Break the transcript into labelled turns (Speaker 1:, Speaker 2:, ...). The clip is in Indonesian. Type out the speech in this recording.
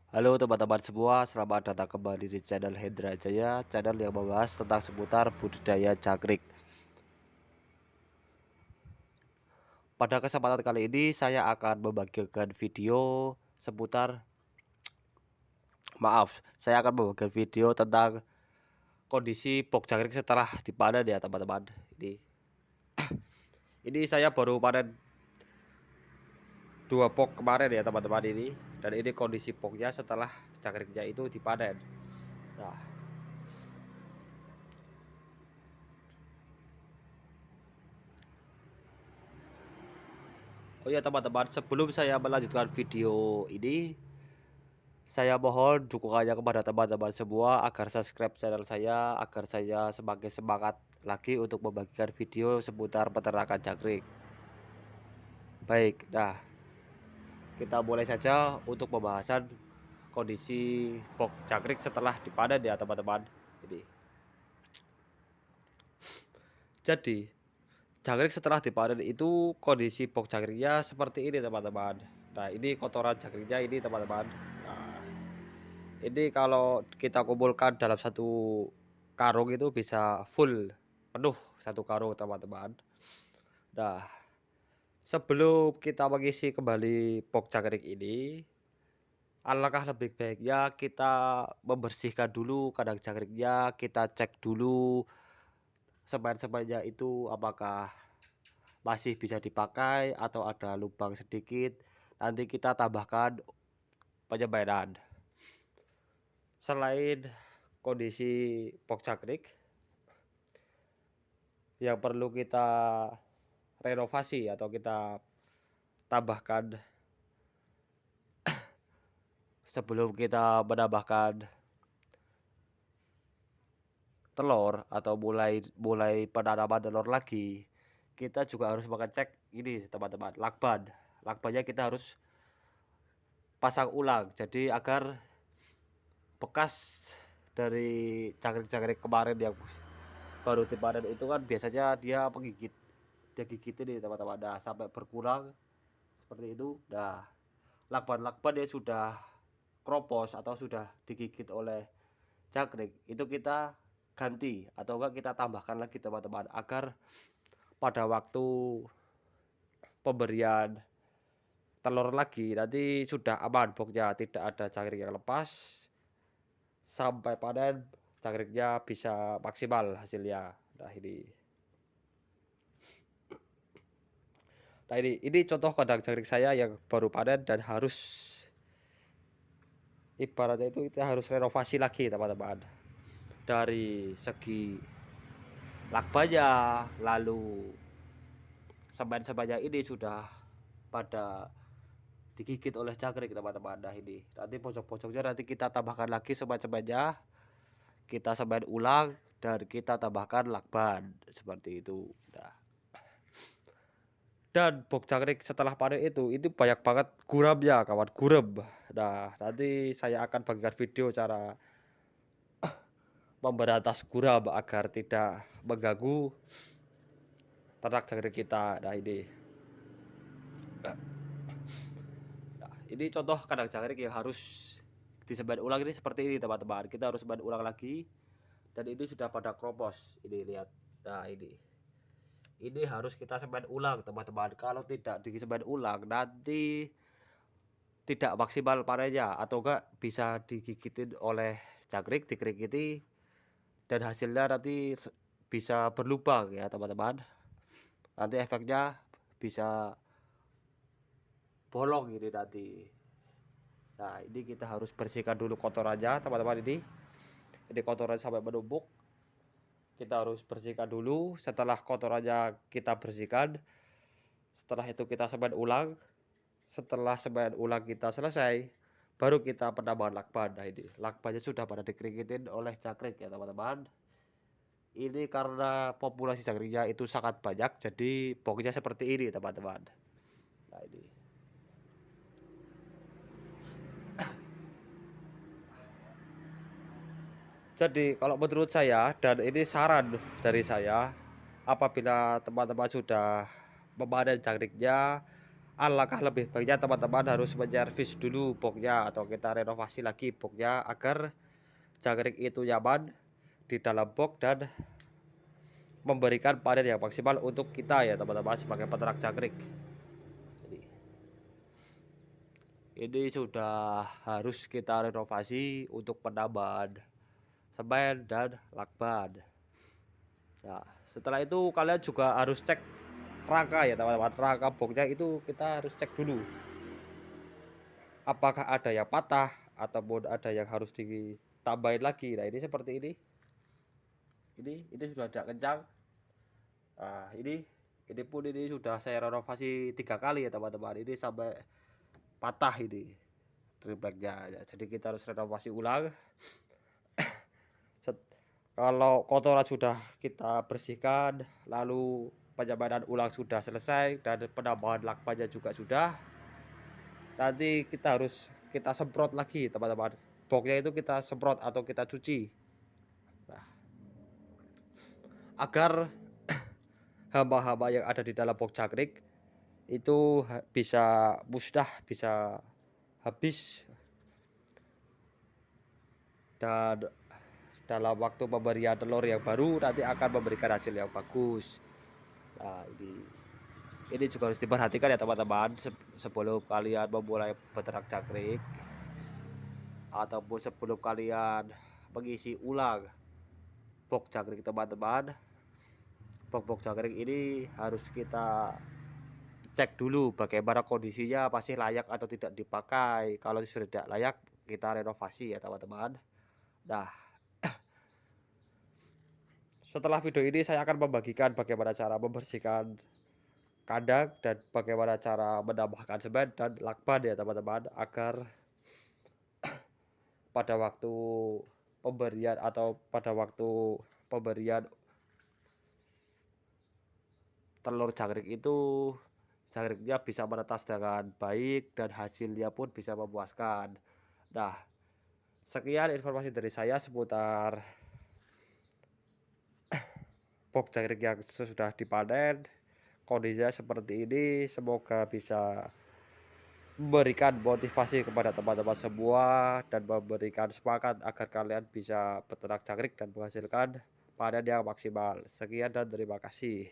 Speaker 1: Halo teman-teman semua, selamat datang kembali di channel Hendra Jaya, channel yang membahas tentang seputar budidaya jangkrik. Pada kesempatan kali ini saya akan membagikan video seputar saya akan membagikan video tentang kondisi pok jangkrik setelah dipanen ya teman-teman. Ini saya baru panen 2 pok kemarin ya teman-teman ini, dan ini kondisi poknya setelah jangkriknya itu dipanen. Nah, oh ya teman-teman, sebelum saya melanjutkan video ini, saya mohon dukungannya kepada teman-teman semua agar subscribe channel saya, agar saya semakin semangat lagi untuk membagikan video seputar peternakan jangkrik. Baik, nah kita mulai saja untuk pembahasan kondisi pok jangkrik setelah dipanen ya teman-teman. Jadi jangkrik setelah dipanen itu kondisi pok jangkriknya seperti ini teman-teman. Nah ini kotoran jangkriknya ini teman-teman. Nah ini kalau kita kumpulkan dalam satu karung itu bisa full penuh satu karung teman-teman. Nah sebelum kita mengisi kembali pok jangkrik ini, alangkah lebih baiknya kita membersihkan dulu kandang jangkriknya, kita cek dulu semen-semennya itu apakah masih bisa dipakai atau ada lubang sedikit. Nanti kita tambahkan penyemaian. Selain kondisi pok jangkrik yang perlu kita renovasi atau kita tambahkan sebelum kita menambahkan telur atau mulai penanaman telur lagi, kita juga harus mengecek ini teman-teman, lakbannya kita harus pasang ulang, jadi agar bekas dari jangkrik-jangkrik kemarin yang baru dipanen itu kan biasanya dia gigitin nih teman-teman. Nah sampai berkurang seperti itu. Nah lakban yang sudah kropos atau sudah digigit oleh jangkrik itu kita ganti atau enggak kita tambahkan lagi teman-teman, agar pada waktu pemberian telur lagi nanti sudah aman pokoknya, tidak ada jangkrik yang lepas sampai panen jangkriknya bisa maksimal hasilnya. Nah ini contoh kandang jangkrik saya yang baru panen dan harus ibaratnya itu kita harus renovasi lagi teman-teman, dari segi lakbanya, lalu semen-semennya ini sudah pada digigit oleh jangkrik teman-teman. Nah ini nanti pojok-pojoknya nanti kita tambahkan lagi semen-semennya, kita semen ulang dan kita tambahkan lakban seperti itu. Nah, dan pok jangkrik setelah panen itu banyak banget guramnya kawan, gurem. Nah nanti saya akan bagikan video cara memberantas guram agar tidak mengganggu ternak jangkrik kita. Nah ini contoh kandang jangkrik yang harus disemen ulang ini seperti ini teman-teman. Kita harus semen ulang lagi, dan ini sudah pada kropos ini, lihat. Nah ini harus kita semen ulang teman-teman. Kalau tidak disemen ulang nanti tidak maksimal panennya, atau enggak bisa digigitin oleh jangkrik, dikerikiti, dan hasilnya nanti bisa berlubang ya teman-teman. Nanti efeknya bisa bolong ini nanti. Nah ini kita harus bersihkan dulu kotorannya teman-teman. Ini kotoran sampai menumpuk, kita harus bersihkan dulu. Setelah kotorannya kita bersihkan, setelah itu kita semen ulang. Setelah semen ulang kita selesai, baru kita penambahan lakban. Nah ini lakbannya sudah pada dikerikitin oleh jangkrik ya teman-teman. Ini karena populasi jangkriknya itu sangat banyak, jadi pokoknya seperti ini teman-teman. Nah ini jadi kalau menurut saya, dan ini saran dari saya, apabila teman-teman sudah memanen jangkriknya alangkah lebih baiknya teman-teman harus menyervis dulu boxnya atau kita renovasi lagi boxnya agar jangkrik itu nyaman di dalam box dan memberikan panen yang maksimal untuk kita ya teman-teman sebagai peternak jangkrik. Jadi, ini sudah harus kita renovasi untuk penambahan semen dan lakban. Nah, setelah itu kalian juga harus cek rangka ya teman-teman. Rangka boxnya itu kita harus cek dulu. Apakah ada yang patah ataupun ada yang harus ditambahin lagi. Nah, ini seperti ini. Ini sudah tidak kencang. Nah, ini pun ini sudah saya renovasi 3 kali ya teman-teman. Ini sampai patah ini tripleknya. Ya, jadi kita harus renovasi ulang. Kalau kotoran sudah kita bersihkan, lalu penyemanan ulang sudah selesai dan penambahan lakbannya juga sudah. Nanti kita semprot lagi teman-teman. Boxnya itu kita semprot atau kita cuci. Nah, agar hama-hama yang ada di dalam box jangkrik itu bisa musnah, bisa habis, dan dalam waktu pemberian telur yang baru nanti akan memberikan hasil yang bagus. Nah, ini juga harus diperhatikan ya teman-teman sebelum kalian memulai beternak jangkrik ataupun sebelum kalian mengisi ulang box jangkrik teman-teman. Box jangkrik ini harus kita cek dulu bagaimana kondisinya, masih layak atau tidak dipakai. Kalau sudah tidak layak kita renovasi ya teman-teman. Nah, setelah video ini saya akan membagikan bagaimana cara membersihkan kandang dan bagaimana cara menambahkan semen dan lakban ya teman-teman agar pada waktu pemberian atau pada waktu pemberian telur jangkrik itu jangkriknya bisa menetas dengan baik dan hasilnya pun bisa memuaskan. Nah, sekian informasi dari saya seputar box jangkrik yang sudah dipanen. Kondisinya seperti ini, semoga bisa memberikan motivasi kepada teman-teman semua dan memberikan semangat agar kalian bisa beternak jangkrik dan menghasilkan panen yang maksimal. Sekian dan terima kasih.